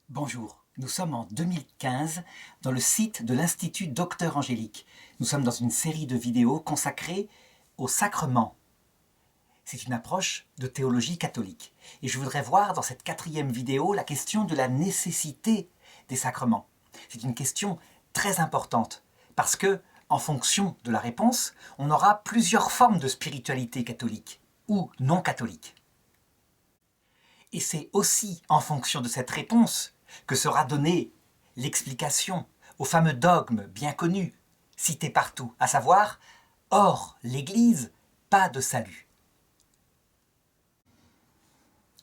Bonjour, nous sommes en 2015 dans le site de l'Institut Docteur Angélique. Nous sommes dans une série de vidéos consacrées aux sacrements. C'est une approche de théologie catholique. Et je voudrais voir dans cette 4e vidéo la question de la nécessité des sacrements. C'est une question très importante parce que, en fonction de la réponse, on aura plusieurs formes de spiritualité catholique ou non catholique. Et c'est aussi en fonction de cette réponse que sera donnée l'explication au fameux dogme bien connu, cité partout, à savoir « hors l'Église, pas de salut ».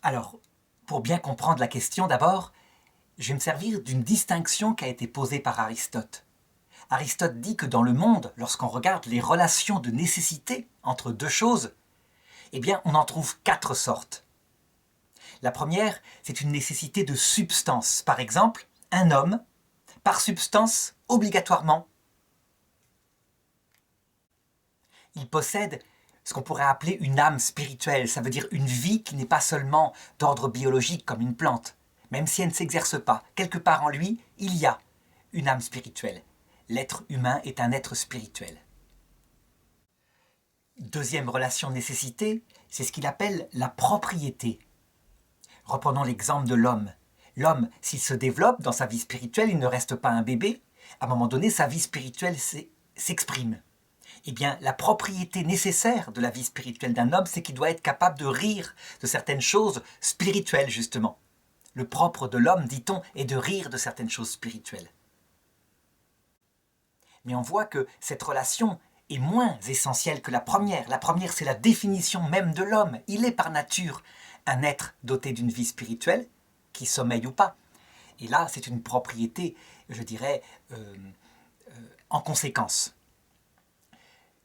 Alors, pour bien comprendre la question d'abord, je vais me servir d'une distinction qui a été posée par Aristote. Aristote dit que dans le monde, lorsqu'on regarde les relations de nécessité entre deux choses, eh bien, on en trouve 4 sortes. La première, c'est une nécessité de substance. Par exemple, un homme, par substance, obligatoirement, il possède ce qu'on pourrait appeler une âme spirituelle. Ça veut dire une vie qui n'est pas seulement d'ordre biologique comme une plante. Même si elle ne s'exerce pas, quelque part en lui, il y a une âme spirituelle. L'être humain est un être spirituel. Deuxième relation de nécessité, c'est ce qu'il appelle la propriété. Reprenons l'exemple de l'homme. L'homme, s'il se développe dans sa vie spirituelle, il ne reste pas un bébé. À un moment donné, sa vie spirituelle s'exprime. Eh bien, la propriété nécessaire de la vie spirituelle d'un homme, c'est qu'il doit être capable de rire de certaines choses spirituelles, justement. Le propre de l'homme, dit-on, est de rire de certaines choses spirituelles. Mais on voit que cette relation est moins essentielle que la première. La première, c'est la définition même de l'homme. Il est par nature un être doté d'une vie spirituelle, qui sommeille ou pas. Et là, c'est une propriété, je dirais, en conséquence.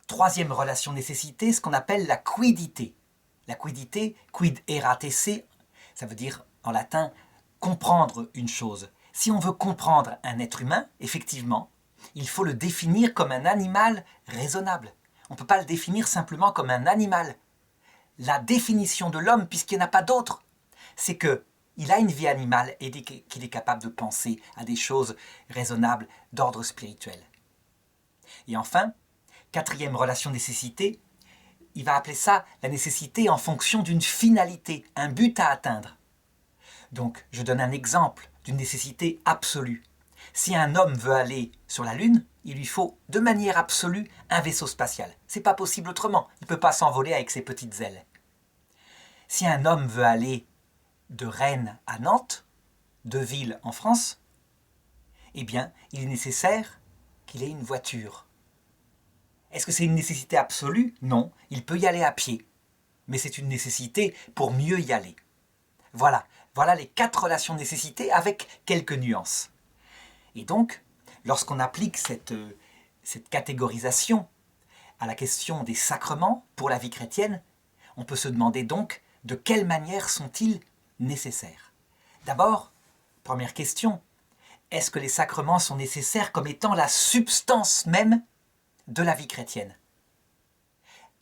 Troisième relation nécessité, ce qu'on appelle la quiddité. La quiddité, quid erat esse, ça veut dire en latin comprendre une chose. Si on veut comprendre un être humain, effectivement, il faut le définir comme un animal raisonnable. On ne peut pas le définir simplement comme un animal. La définition de l'homme, puisqu'il n'y en a pas d'autre, c'est qu'il a une vie animale et qu'il est capable de penser à des choses raisonnables d'ordre spirituel. Et enfin, 4e relation de nécessité, il va appeler ça la nécessité en fonction d'une finalité, un but à atteindre. Donc, je donne un exemple d'une nécessité absolue. Si un homme veut aller sur la Lune, il lui faut de manière absolue un vaisseau spatial. C'est pas possible autrement, il ne peut pas s'envoler avec ses petites ailes. Si un homme veut aller de Rennes à Nantes, 2 villes en France, eh bien, il est nécessaire qu'il ait une voiture. Est-ce que c'est une nécessité absolue? Non, il peut y aller à pied. Mais c'est une nécessité pour mieux y aller. Voilà les 4 relations de nécessité avec quelques nuances. Et donc, lorsqu'on applique cette catégorisation à la question des sacrements pour la vie chrétienne, on peut se demander donc de quelle manière sont-ils nécessaires. D'abord, première question, est-ce que les sacrements sont nécessaires comme étant la substance même de la vie chrétienne?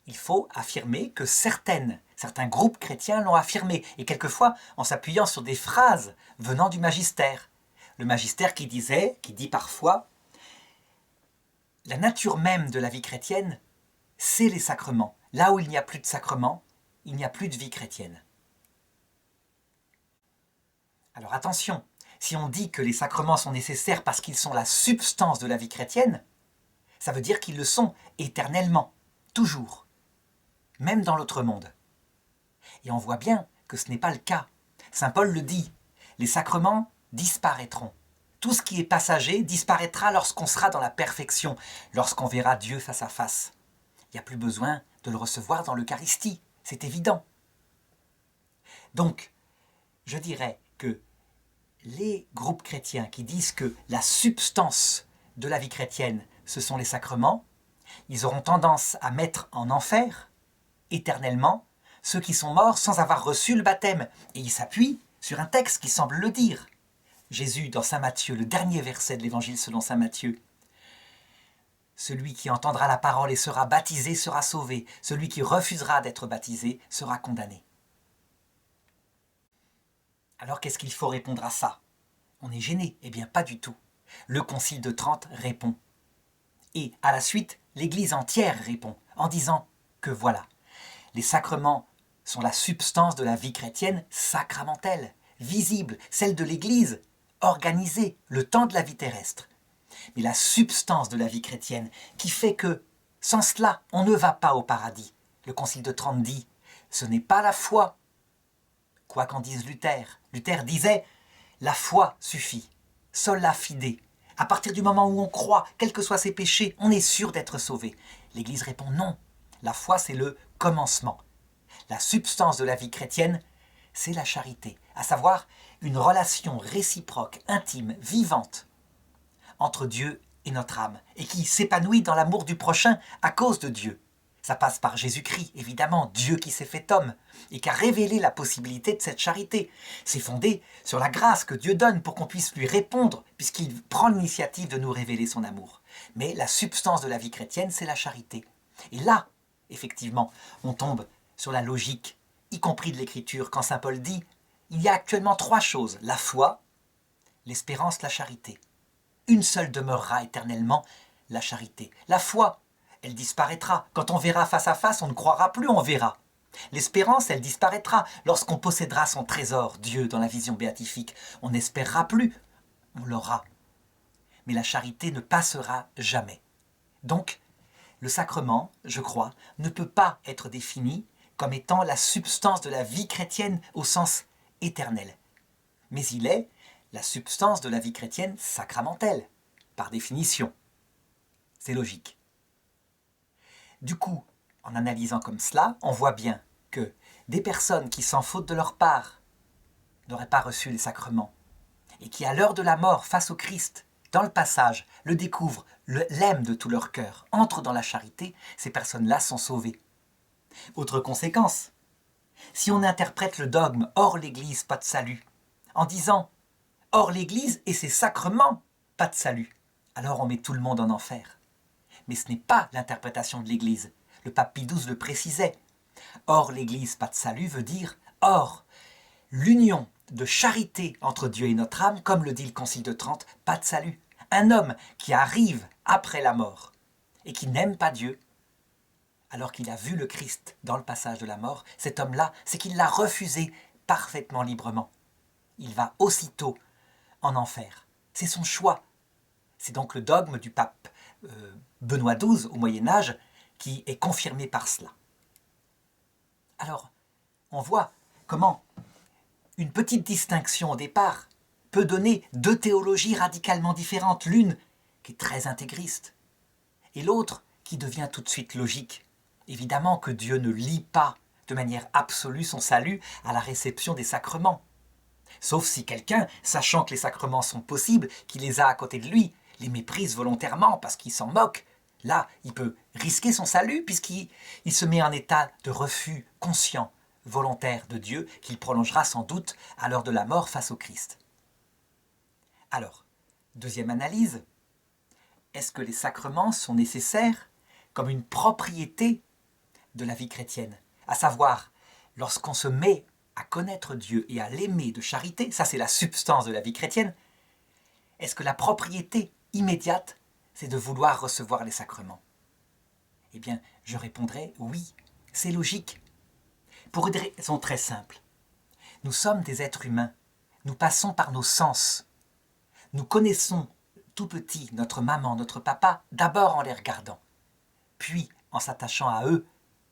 Il faut affirmer que certains groupes chrétiens l'ont affirmé, et quelquefois en s'appuyant sur des phrases venant du magistère. Le magistère qui dit parfois « La nature même de la vie chrétienne, c'est les sacrements. Là où il n'y a plus de sacrements, il n'y a plus de vie chrétienne. » Alors attention, si on dit que les sacrements sont nécessaires parce qu'ils sont la substance de la vie chrétienne, ça veut dire qu'ils le sont éternellement, toujours, même dans l'autre monde. Et on voit bien que ce n'est pas le cas. Saint Paul le dit, les sacrements disparaîtront. Tout ce qui est passager disparaîtra lorsqu'on sera dans la perfection, lorsqu'on verra Dieu face à face. Il n'y a plus besoin de le recevoir dans l'Eucharistie, c'est évident. Donc, je dirais que les groupes chrétiens qui disent que la substance de la vie chrétienne, ce sont les sacrements, ils auront tendance à mettre en enfer, éternellement, ceux qui sont morts sans avoir reçu le baptême. Et ils s'appuient sur un texte qui semble le dire. Jésus, dans Saint Matthieu, le dernier verset de l'Évangile selon Saint Matthieu. Celui qui entendra la parole et sera baptisé sera sauvé. Celui qui refusera d'être baptisé sera condamné. Alors qu'est-ce qu'il faut répondre à ça? On est gêné? Eh bien, pas du tout. Le Concile de Trente répond. Et à la suite, l'Église entière répond en disant que voilà, les sacrements sont la substance de la vie chrétienne sacramentelle, visible, celle de l'Église, organisée, le temps de la vie terrestre. Mais la substance de la vie chrétienne qui fait que, sans cela, on ne va pas au paradis. Le Concile de Trente dit, ce n'est pas la foi. Quoi qu'en dise Luther. Luther disait, la foi suffit, sola fide. À partir du moment où on croit, quels que soient ses péchés, on est sûr d'être sauvé. L'Église répond non. La foi, c'est le commencement. La substance de la vie chrétienne, c'est la charité, à savoir une relation réciproque, intime, vivante entre Dieu et notre âme, et qui s'épanouit dans l'amour du prochain à cause de Dieu. Ça passe par Jésus-Christ, évidemment, Dieu qui s'est fait homme, et qui a révélé la possibilité de cette charité. C'est fondé sur la grâce que Dieu donne pour qu'on puisse lui répondre, puisqu'il prend l'initiative de nous révéler son amour. Mais la substance de la vie chrétienne, c'est la charité. Et là, effectivement, on tombe sur la logique, y compris de l'Écriture, quand saint Paul dit « Il y a actuellement trois choses, la foi, l'espérance, la charité. Une seule demeurera éternellement, la charité. La foi, elle disparaîtra. Quand on verra face à face, on ne croira plus, on verra. L'espérance, elle disparaîtra. Lorsqu'on possédera son trésor, Dieu, dans la vision béatifique, on n'espérera plus, on l'aura. Mais la charité ne passera jamais. Donc, le sacrement, je crois, ne peut pas être défini comme étant la substance de la vie chrétienne au sens éternel. Mais il est la substance de la vie chrétienne sacramentelle, par définition. C'est logique. Du coup, en analysant comme cela, on voit bien que des personnes qui, sans faute de leur part, n'auraient pas reçu les sacrements, et qui, à l'heure de la mort, face au Christ, dans le passage, le découvrent, l'aiment de tout leur cœur, entrent dans la charité, ces personnes-là sont sauvées. Autre conséquence, si on interprète le dogme « hors l'Église, pas de salut », en disant « hors l'Église et ses sacrements, pas de salut », alors on met tout le monde en enfer. Mais ce n'est pas l'interprétation de l'Église. Le pape Pie XII le précisait. « Hors l'Église, pas de salut » veut dire « hors l'union de charité entre Dieu et notre âme », comme le dit le Concile de Trente, pas de salut. Un homme qui arrive après la mort et qui n'aime pas Dieu, alors qu'il a vu le Christ dans le passage de la mort, cet homme-là, c'est qu'il l'a refusé parfaitement librement. Il va aussitôt en enfer. C'est son choix. C'est donc le dogme du pape Benoît XII au Moyen-Âge qui est confirmé par cela. Alors, on voit comment une petite distinction au départ peut donner deux théologies radicalement différentes, l'une qui est très intégriste et l'autre qui devient tout de suite logique. Évidemment que Dieu ne lie pas de manière absolue son salut à la réception des sacrements. Sauf si quelqu'un, sachant que les sacrements sont possibles, qui les a à côté de lui, les méprise volontairement parce qu'il s'en moque. Là, il peut risquer son salut puisqu'il se met en état de refus conscient, volontaire de Dieu, qu'il prolongera sans doute à l'heure de la mort face au Christ. Alors, deuxième analyse, est-ce que les sacrements sont nécessaires comme une propriété de la vie chrétienne, à savoir, lorsqu'on se met à connaître Dieu et à l'aimer de charité, ça c'est la substance de la vie chrétienne, est-ce que la propriété immédiate, c'est de vouloir recevoir les sacrements? Eh bien, je répondrai oui, c'est logique. Pour une raison très simple. Nous sommes des êtres humains, nous passons par nos sens. Nous connaissons tout petit notre maman, notre papa, d'abord en les regardant, puis en s'attachant à eux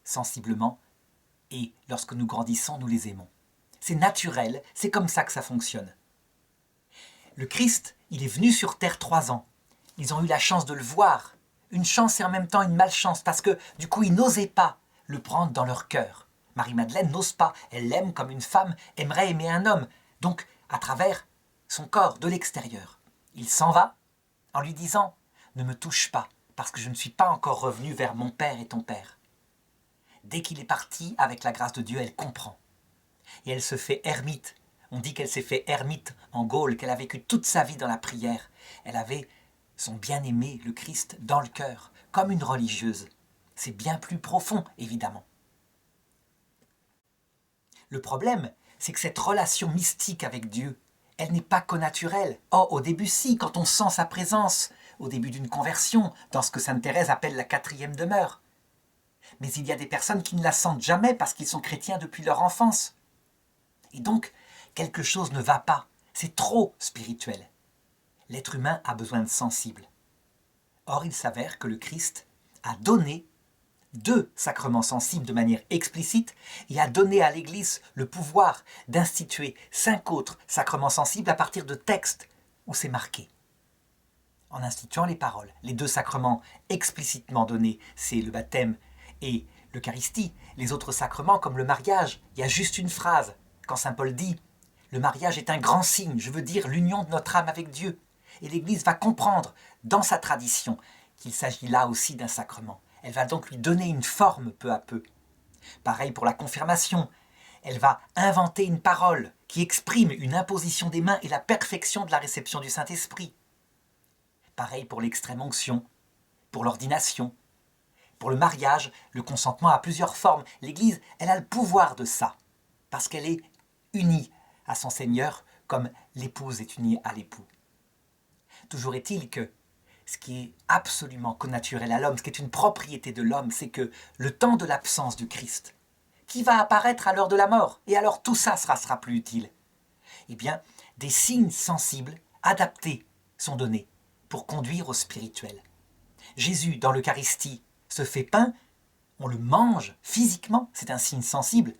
sensiblement, et lorsque nous grandissons, nous les aimons. C'est naturel, c'est comme ça que ça fonctionne. Le Christ, il est venu sur terre 3 ans. Ils ont eu la chance de le voir. Une chance et en même temps une malchance, parce que du coup, ils n'osaient pas le prendre dans leur cœur. Marie-Madeleine n'ose pas, elle l'aime comme une femme aimerait aimer un homme, donc à travers son corps, de l'extérieur. Il s'en va en lui disant « Ne me touche pas, parce que je ne suis pas encore revenu vers mon père et ton père. » Dès qu'il est parti, avec la grâce de Dieu, elle comprend. Et elle se fait ermite. On dit qu'elle s'est fait ermite en Gaule, qu'elle a vécu toute sa vie dans la prière. Elle avait son bien-aimé, le Christ, dans le cœur, comme une religieuse. C'est bien plus profond, évidemment. Le problème, c'est que cette relation mystique avec Dieu, elle n'est pas connaturelle. Oh, au début si, quand on sent sa présence, au début d'une conversion, dans ce que sainte Thérèse appelle la quatrième demeure. Mais il y a des personnes qui ne la sentent jamais parce qu'ils sont chrétiens depuis leur enfance. Et donc, quelque chose ne va pas. C'est trop spirituel. L'être humain a besoin de sensible. Or, il s'avère que le Christ a donné 2 sacrements sensibles de manière explicite et a donné à l'Église le pouvoir d'instituer 5 autres sacrements sensibles à partir de textes où c'est marqué. En instituant les paroles, les 2 sacrements explicitement donnés, c'est le baptême et l'Eucharistie. Les autres sacrements, comme le mariage, il y a juste une phrase. Quand saint Paul dit « Le mariage est un grand signe, je veux dire l'union de notre âme avec Dieu ». Et l'Église va comprendre, dans sa tradition, qu'il s'agit là aussi d'un sacrement. Elle va donc lui donner une forme peu à peu. Pareil pour la confirmation. Elle va inventer une parole qui exprime une imposition des mains et la perfection de la réception du Saint-Esprit. Pareil pour l'extrême onction, pour l'ordination. Pour le mariage, le consentement a plusieurs formes. L'Église, elle a le pouvoir de ça, parce qu'elle est unie à son Seigneur comme l'épouse est unie à l'époux. Toujours est-il que ce qui est absolument connaturel à l'homme, ce qui est une propriété de l'homme, c'est que le temps de l'absence du Christ, qui va apparaître à l'heure de la mort, et alors tout ça sera plus utile, eh bien, des signes sensibles, adaptés, sont donnés pour conduire au spirituel. Jésus, dans l'Eucharistie, se fait pain, on le mange physiquement, c'est un signe sensible.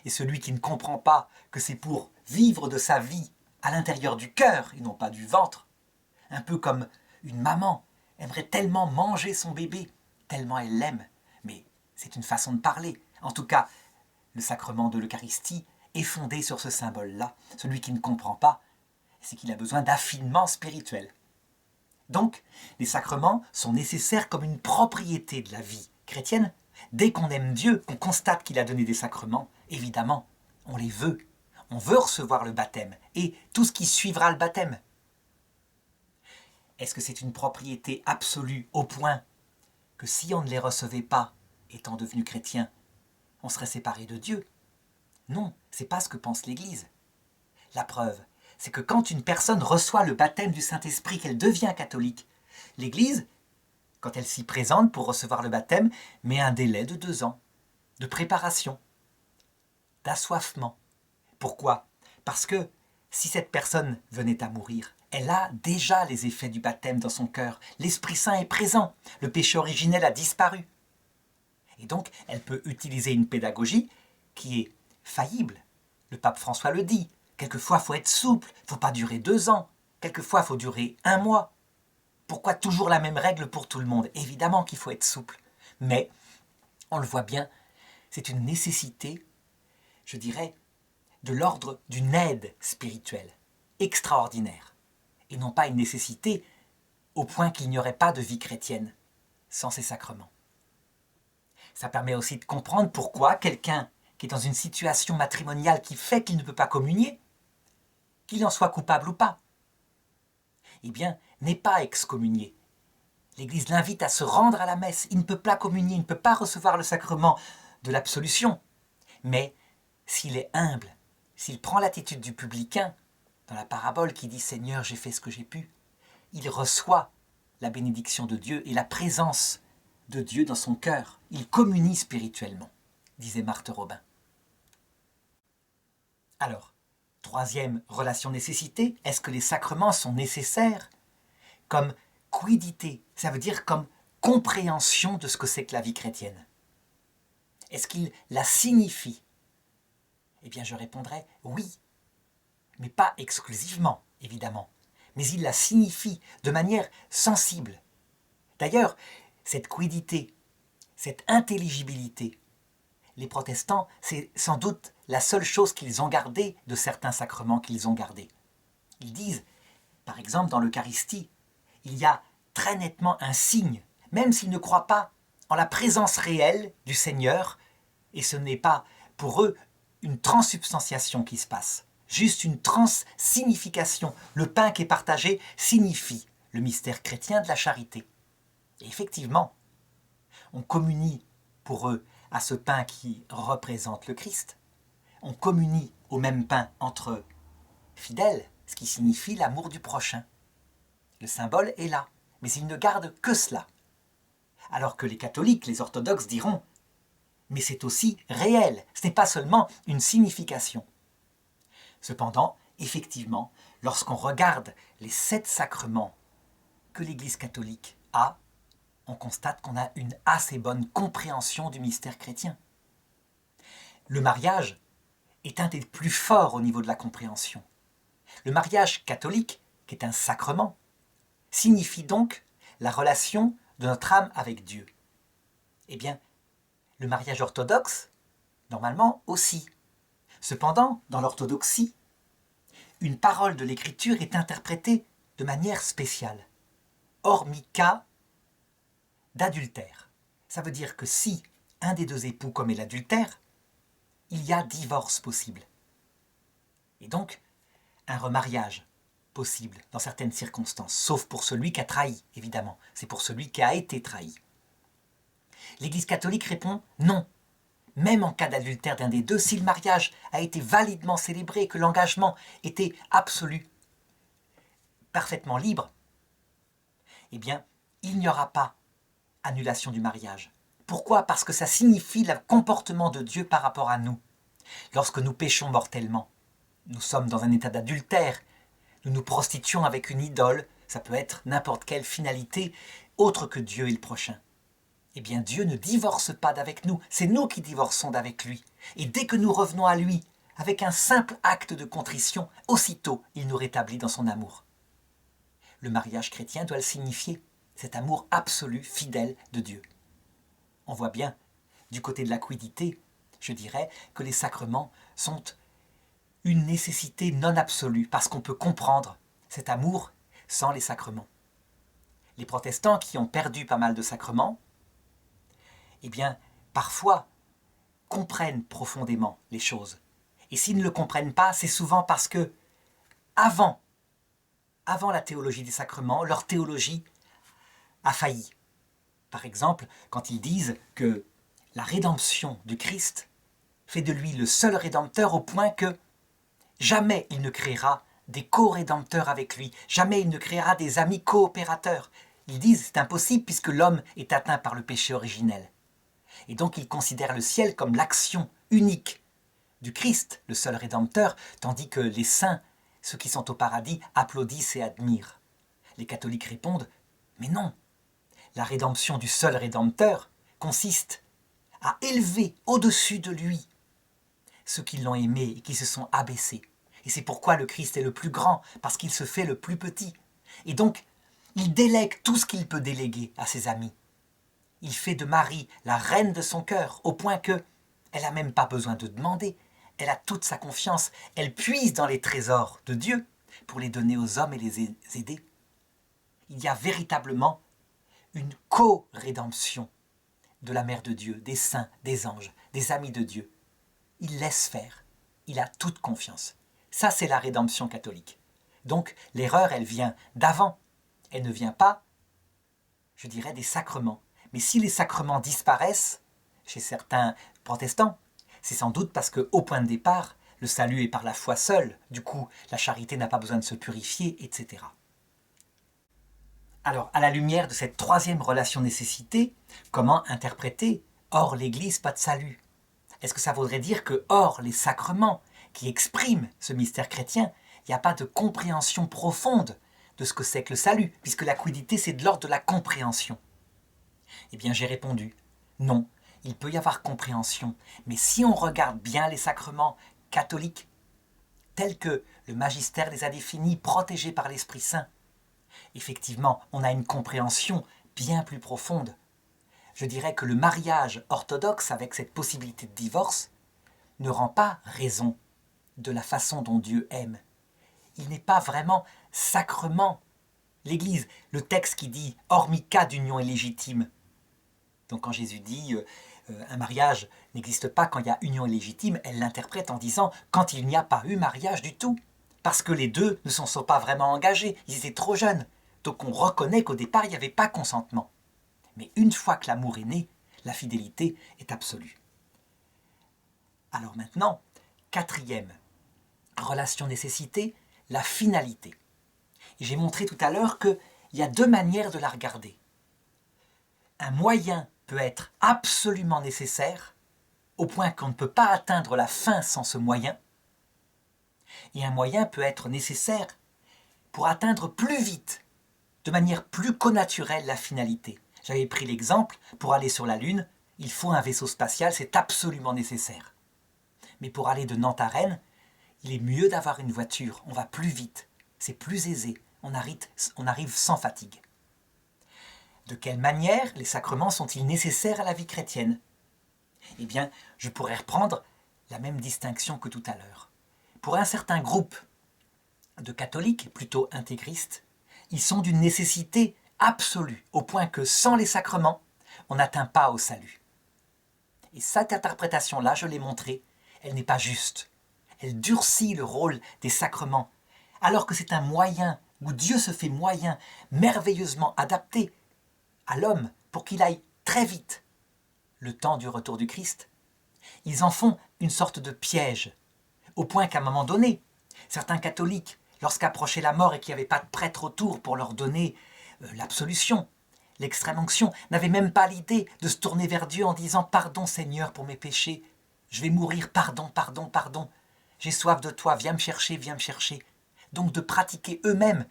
Et celui qui ne comprend pas que c'est pour vivre de sa vie à l'intérieur du cœur et non pas du ventre, un peu comme une maman aimerait tellement manger son bébé, tellement elle l'aime, mais c'est une façon de parler. En tout cas, le sacrement de l'Eucharistie est fondé sur ce symbole-là. Celui qui ne comprend pas, c'est qu'il a besoin d'affinement spirituel. Donc, les sacrements sont nécessaires comme une propriété de la vie chrétienne. Dès qu'on aime Dieu, qu'on constate qu'il a donné des sacrements, évidemment, on les veut. On veut recevoir le baptême et tout ce qui suivra le baptême. Est-ce que c'est une propriété absolue au point que si on ne les recevait pas, étant devenu chrétien, on serait séparé de Dieu? Non, c'est pas ce que pense l'Église. La preuve, c'est que quand une personne reçoit le baptême du Saint-Esprit, qu'elle devient catholique, l'Église, quand elle s'y présente pour recevoir le baptême, met un délai de 2 ans, de préparation, d'assoiffement. Pourquoi? Parce que si cette personne venait à mourir, elle a déjà les effets du baptême dans son cœur. L'Esprit Saint est présent, le péché originel a disparu. Et donc, elle peut utiliser une pédagogie qui est faillible. Le pape François le dit. Quelquefois, il faut être souple, il ne faut pas durer 2 ans. Quelquefois, il faut durer 1 mois. Pourquoi toujours la même règle pour tout le monde? Évidemment qu'il faut être souple. Mais, on le voit bien, c'est une nécessité, je dirais, de l'ordre d'une aide spirituelle, extraordinaire. Et non pas une nécessité au point qu'il n'y aurait pas de vie chrétienne sans ces sacrements. Ça permet aussi de comprendre pourquoi quelqu'un qui est dans une situation matrimoniale qui fait qu'il ne peut pas communier, qu'il en soit coupable ou pas, eh bien, n'est pas excommunié. L'Église l'invite à se rendre à la messe. Il ne peut pas communier, il ne peut pas recevoir le sacrement de l'absolution. Mais s'il est humble, s'il prend l'attitude du publicain, dans la parabole qui dit « Seigneur, j'ai fait ce que j'ai pu », il reçoit la bénédiction de Dieu et la présence de Dieu dans son cœur. Il communie spirituellement, disait Marthe Robin. Alors, 3e relation nécessité, est-ce que les sacrements sont nécessaires? Comme quiddité, ça veut dire comme compréhension de ce que c'est que la vie chrétienne. Est-ce qu'il la signifie? Eh bien, je répondrai oui, mais pas exclusivement, évidemment. Mais il la signifie de manière sensible. D'ailleurs, cette quiddité, cette intelligibilité, les protestants, c'est sans doute la seule chose qu'ils ont gardée de certains sacrements qu'ils ont gardés. Ils disent, par exemple dans l'Eucharistie, il y a très nettement un signe, même s'ils ne croient pas en la présence réelle du Seigneur, et ce n'est pas pour eux une transsubstantiation qui se passe, juste une transsignification. Le pain qui est partagé signifie le mystère chrétien de la charité. Et effectivement, on communie pour eux à ce pain qui représente le Christ. On communie au même pain entre fidèles, ce qui signifie l'amour du prochain. Le symbole est là, mais il ne garde que cela. Alors que les catholiques, les orthodoxes diront « mais c'est aussi réel, ce n'est pas seulement une signification ». Cependant, effectivement, lorsqu'on regarde les 7 sacrements que l'Église catholique a, on constate qu'on a une assez bonne compréhension du mystère chrétien. Le mariage est un des plus forts au niveau de la compréhension. Le mariage catholique, qui est un sacrement, signifie donc la relation de notre âme avec Dieu. Eh bien, le mariage orthodoxe, normalement aussi. Cependant, dans l'orthodoxie, une parole de l'Écriture est interprétée de manière spéciale. Hormis cas d'adultère. Ça veut dire que si un des 2 époux commet l'adultère, il y a divorce possible. Et donc, un remariage possible dans certaines circonstances, sauf pour celui qui a trahi, évidemment. C'est pour celui qui a été trahi. L'Église catholique répond non. Même en cas d'adultère d'un des 2, si le mariage a été validement célébré et que l'engagement était absolu, parfaitement libre, eh bien, il n'y aura pas annulation du mariage. Pourquoi ? Parce que ça signifie le comportement de Dieu par rapport à nous. Lorsque nous péchons mortellement, nous sommes dans un état d'adultère, nous nous prostituons avec une idole, ça peut être n'importe quelle finalité autre que Dieu et le prochain. Eh bien, Dieu ne divorce pas d'avec nous, c'est nous qui divorçons d'avec lui. Et dès que nous revenons à lui, avec un simple acte de contrition, aussitôt il nous rétablit dans son amour. Le mariage chrétien doit le signifier, cet amour absolu, fidèle de Dieu. On voit bien, du côté de la quiddité, je dirais que les sacrements sont une nécessité non absolue, parce qu'on peut comprendre cet amour sans les sacrements. Les protestants qui ont perdu pas mal de sacrements, eh bien, parfois, comprennent profondément les choses. Et s'ils ne le comprennent pas, c'est souvent parce que, avant la théologie des sacrements, leur théologie a failli. Par exemple, quand ils disent que la rédemption du Christ fait de lui le seul rédempteur au point que jamais il ne créera des co-rédempteurs avec lui, jamais il ne créera des amis coopérateurs. Ils disent c'est impossible puisque l'homme est atteint par le péché originel. Et donc ils considèrent le ciel comme l'action unique du Christ, le seul rédempteur, tandis que les saints, ceux qui sont au paradis, applaudissent et admirent. Les catholiques répondent « Mais non, la rédemption du seul rédempteur consiste à élever au-dessus de lui ceux qui l'ont aimé et qui se sont abaissés. Et c'est pourquoi le Christ est le plus grand, parce qu'il se fait le plus petit. Et donc, il délègue tout ce qu'il peut déléguer à ses amis. Il fait de Marie la reine de son cœur, au point que elle n'a même pas besoin de demander. Elle a toute sa confiance. Elle puise dans les trésors de Dieu pour les donner aux hommes et les aider. Il y a véritablement une co-rédemption de la Mère de Dieu, des saints, des anges, des amis de Dieu. Il laisse faire. Il a toute confiance. Ça, c'est la rédemption catholique. Donc, l'erreur, elle vient d'avant. Elle ne vient pas, je dirais, des sacrements. Mais si les sacrements disparaissent, chez certains protestants, c'est sans doute parce qu'au point de départ, le salut est par la foi seule. Du coup, la charité n'a pas besoin de se purifier, etc. Alors, à la lumière de cette 3e relation nécessité, comment interpréter « hors l'Église, pas de salut » ? Est-ce que ça voudrait dire que hors les sacrements qui expriment ce mystère chrétien, il n'y a pas de compréhension profonde de ce que c'est que le salut, puisque la quiddité, c'est de l'ordre de la compréhension? Eh bien, j'ai répondu « Non, il peut y avoir compréhension, mais si on regarde bien les sacrements catholiques, tels que le magistère les a définis, protégés par l'Esprit Saint, effectivement, on a une compréhension bien plus profonde. Je dirais que le mariage orthodoxe, avec cette possibilité de divorce, ne rend pas raison de la façon dont Dieu aime. Il n'est pas vraiment sacrement. L'Église, le texte qui dit « hormis cas d'union illégitime », donc quand Jésus dit un mariage n'existe pas quand il y a union illégitime, elle l'interprète en disant « quand il n'y a pas eu mariage du tout ». Parce que les deux ne s'en sont pas vraiment engagés, ils étaient trop jeunes. Donc on reconnaît qu'au départ, il n'y avait pas consentement. Mais une fois que l'amour est né, la fidélité est absolue. Alors maintenant, 4e relation nécessité, la finalité. Et j'ai montré tout à l'heure qu'il y a deux manières de la regarder. Un moyen peut être absolument nécessaire, au point qu'on ne peut pas atteindre la fin sans ce moyen, et un moyen peut être nécessaire pour atteindre plus vite, de manière plus connaturelle, la finalité. J'avais pris l'exemple, pour aller sur la Lune, il faut un vaisseau spatial, c'est absolument nécessaire. Mais pour aller de Nantes à Rennes, il est mieux d'avoir une voiture, on va plus vite, c'est plus aisé, on arrive sans fatigue. De quelle manière les sacrements sont-ils nécessaires à la vie chrétienne? Eh bien, je pourrais reprendre la même distinction que tout à l'heure. Pour un certain groupe de catholiques, plutôt intégristes, ils sont d'une nécessité absolue, au point que sans les sacrements, on n'atteint pas au salut. Et cette interprétation-là, je l'ai montrée, elle n'est pas juste. Elle durcit le rôle des sacrements, alors que c'est un moyen où Dieu se fait moyen, merveilleusement adapté à l'homme pour qu'il aille très vite, le temps du retour du Christ. Ils en font une sorte de piège, au point qu'à un moment donné, certains catholiques, lorsqu'approchait la mort et qu'il n'y avait pas de prêtre autour pour leur donner l'absolution, l'extrême onction, n'avaient même pas l'idée de se tourner vers Dieu en disant « Pardon Seigneur pour mes péchés, je vais mourir, pardon, pardon, pardon, j'ai soif de toi, viens me chercher, viens me chercher ». Donc de pratiquer eux-mêmes,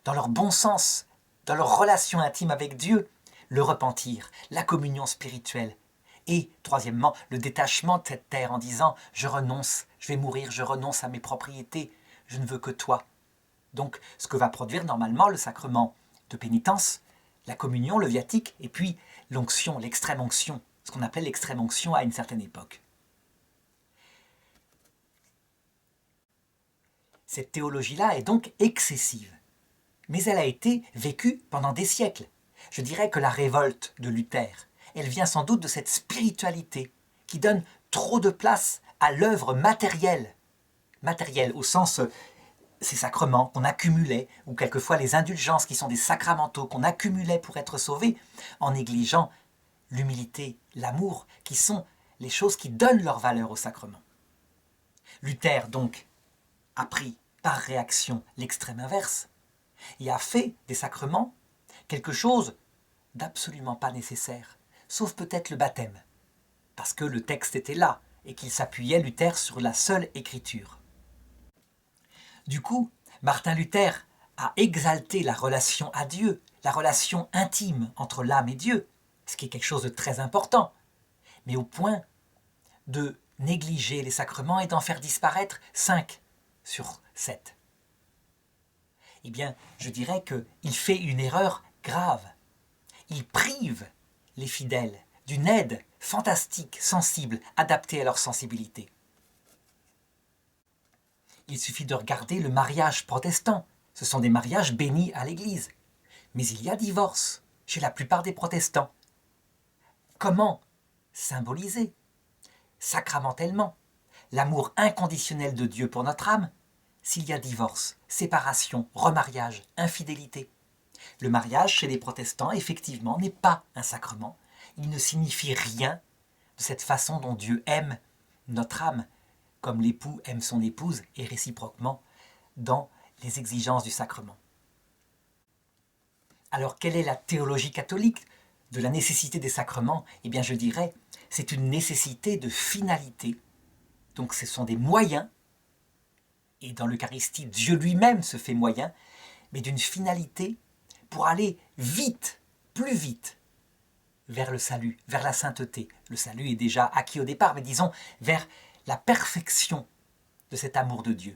dans leur bon sens, dans leur relation intime avec Dieu, le repentir, la communion spirituelle. Et, troisièmement, le détachement de cette terre en disant « Je renonce, je vais mourir, je renonce à mes propriétés, je ne veux que toi ». Donc, ce que va produire normalement le sacrement de pénitence, la communion, le viatique, et puis l'onction, l'extrême onction, ce qu'on appelait l'extrême onction à une certaine époque. Cette théologie-là est donc excessive, mais elle a été vécue pendant des siècles. Je dirais que la révolte de Luther, elle vient sans doute de cette spiritualité qui donne trop de place à l'œuvre matérielle au sens ces sacrements qu'on accumulait, ou quelquefois les indulgences qui sont des sacramentaux qu'on accumulait pour être sauvés, en négligeant l'humilité, l'amour, qui sont les choses qui donnent leur valeur au sacrement. Luther, donc, a pris par réaction l'extrême inverse et a fait des sacrements quelque chose d'absolument pas nécessaire, sauf peut-être le baptême, parce que le texte était là et qu'il s'appuyait, Luther, sur la seule écriture. Du coup, Martin Luther a exalté la relation à Dieu, la relation intime entre l'âme et Dieu, ce qui est quelque chose de très important, mais au point de négliger les sacrements et d'en faire disparaître 5 sur 7. Eh bien, je dirais qu'il fait une erreur grave. Il prive les fidèles d'une aide fantastique, sensible, adaptée à leur sensibilité. Il suffit de regarder le mariage protestant. Ce sont des mariages bénis à l'Église. Mais il y a divorce chez la plupart des protestants. Comment symboliser, sacramentellement, l'amour inconditionnel de Dieu pour notre âme s'il y a divorce, séparation, remariage, infidélité? Le mariage chez les protestants, effectivement, n'est pas un sacrement. Il ne signifie rien de cette façon dont Dieu aime notre âme, comme l'époux aime son épouse, et réciproquement dans les exigences du sacrement. Alors, quelle est la théologie catholique de la nécessité des sacrements? Eh bien, je dirais, c'est une nécessité de finalité. Donc, ce sont des moyens, et dans l'Eucharistie, Dieu lui-même se fait moyen, mais d'une finalité pour aller vite, plus vite, vers le salut, vers la sainteté. Le salut est déjà acquis au départ, mais disons, vers la perfection de cet amour de Dieu.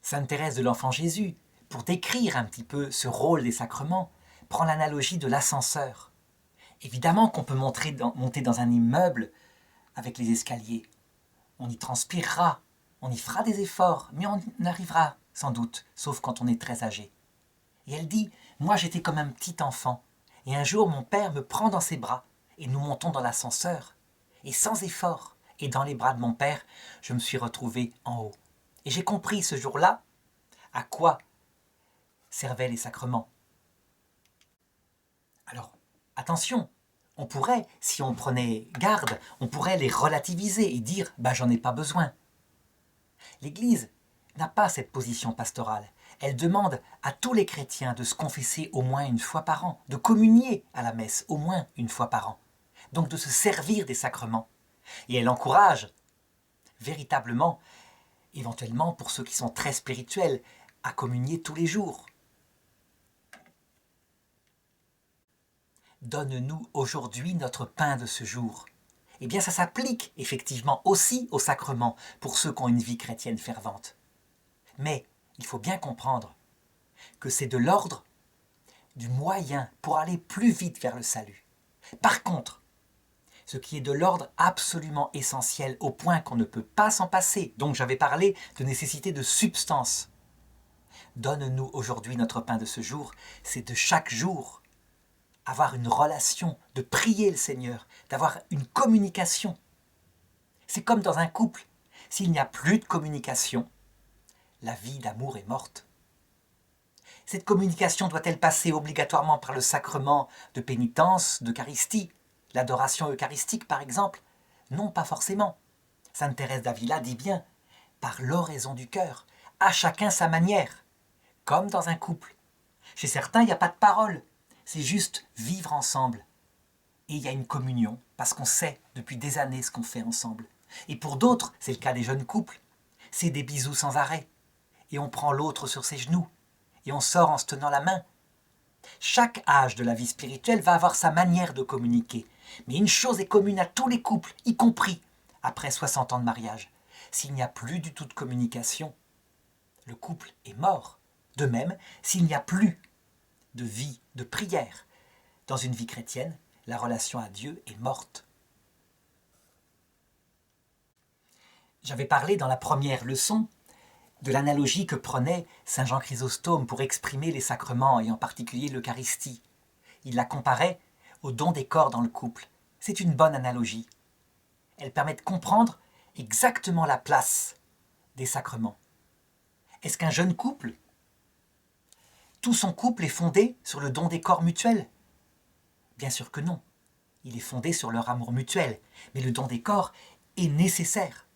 Sainte Thérèse de l'Enfant Jésus, pour décrire un petit peu ce rôle des sacrements, prend l'analogie de l'ascenseur. Évidemment qu'on peut monter dans un immeuble avec les escaliers. On y transpirera, on y fera des efforts, mais on arrivera sans doute, sauf quand on est très âgé. Et elle dit, moi j'étais comme un petit enfant, et un jour mon père me prend dans ses bras, et nous montons dans l'ascenseur, et sans effort, et dans les bras de mon père, je me suis retrouvé en haut. Et j'ai compris ce jour-là à quoi servaient les sacrements. Alors, attention, on pourrait, si on prenait garde, on pourrait les relativiser et dire « j'en ai pas besoin ». L'Église n'a pas cette position pastorale. Elle demande à tous les chrétiens de se confesser au moins une fois par an, de communier à la messe au moins une fois par an, donc de se servir des sacrements. Et elle encourage véritablement, éventuellement pour ceux qui sont très spirituels, à communier tous les jours. Donne-nous aujourd'hui notre pain de ce jour. Eh bien, ça s'applique effectivement aussi au sacrement pour ceux qui ont une vie chrétienne fervente. Mais il faut bien comprendre que c'est de l'ordre du moyen pour aller plus vite vers le salut. Par contre, ce qui est de l'ordre absolument essentiel au point qu'on ne peut pas s'en passer, donc j'avais parlé de nécessité de substance. Donne-nous aujourd'hui notre pain de ce jour, c'est de chaque jour avoir une relation, de prier le Seigneur, d'avoir une communication. C'est comme dans un couple, s'il n'y a plus de communication, la vie d'amour est morte. Cette communication doit-elle passer obligatoirement par le sacrement de pénitence, d'Eucharistie, l'adoration eucharistique par exemple? Non, pas forcément. Sainte Thérèse d'Avila dit bien, par l'oraison du cœur, à chacun sa manière, comme dans un couple. Chez certains, il n'y a pas de parole, c'est juste vivre ensemble. Et il y a une communion, parce qu'on sait depuis des années ce qu'on fait ensemble. Et pour d'autres, c'est le cas des jeunes couples, c'est des bisous sans arrêt. Et on prend l'autre sur ses genoux, et on sort en se tenant la main. Chaque âge de la vie spirituelle va avoir sa manière de communiquer. Mais une chose est commune à tous les couples, y compris après 60 ans de mariage. S'il n'y a plus du tout de communication, le couple est mort. De même, s'il n'y a plus de vie, de prière dans une vie chrétienne, la relation à Dieu est morte. J'avais parlé dans la première leçon de l'analogie que prenait saint Jean Chrysostome pour exprimer les sacrements et en particulier l'Eucharistie. Il la comparait au don des corps dans le couple. C'est une bonne analogie. Elle permet de comprendre exactement la place des sacrements. Est-ce qu'un jeune couple, tout son couple est fondé sur le don des corps mutuels? Bien sûr que non. Il est fondé sur leur amour mutuel. Mais le don des corps est nécessaire.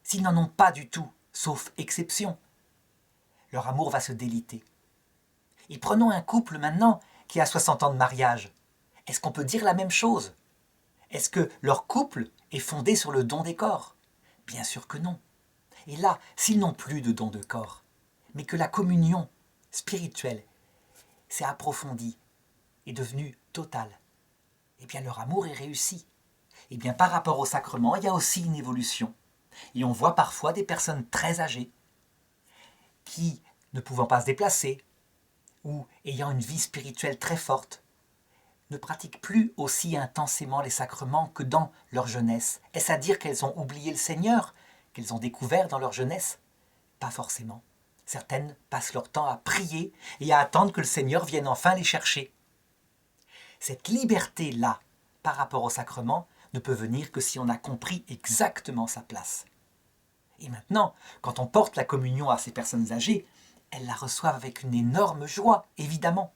S'ils n'en ont pas du tout, sauf exception, leur amour va se déliter. Et prenons un couple maintenant qui a 60 ans de mariage. Est-ce qu'on peut dire la même chose? Est-ce que leur couple est fondé sur le don des corps? Bien sûr que non. Et là, s'ils n'ont plus de don de corps, mais que la communion spirituelle s'est approfondie, est devenue totale, eh bien leur amour est réussi. Eh bien par rapport au sacrement, il y a aussi une évolution. Et on voit parfois des personnes très âgées qui, ne pouvant pas se déplacer, ou ayant une vie spirituelle très forte, ne pratiquent plus aussi intensément les sacrements que dans leur jeunesse. Est-ce à dire qu'elles ont oublié le Seigneur, qu'elles ont découvert dans leur jeunesse? Pas forcément. Certaines passent leur temps à prier et à attendre que le Seigneur vienne enfin les chercher. Cette liberté-là, par rapport au sacrement, ne peut venir que si on a compris exactement sa place. Et maintenant, quand on porte la communion à ces personnes âgées, elles la reçoivent avec une énorme joie, évidemment.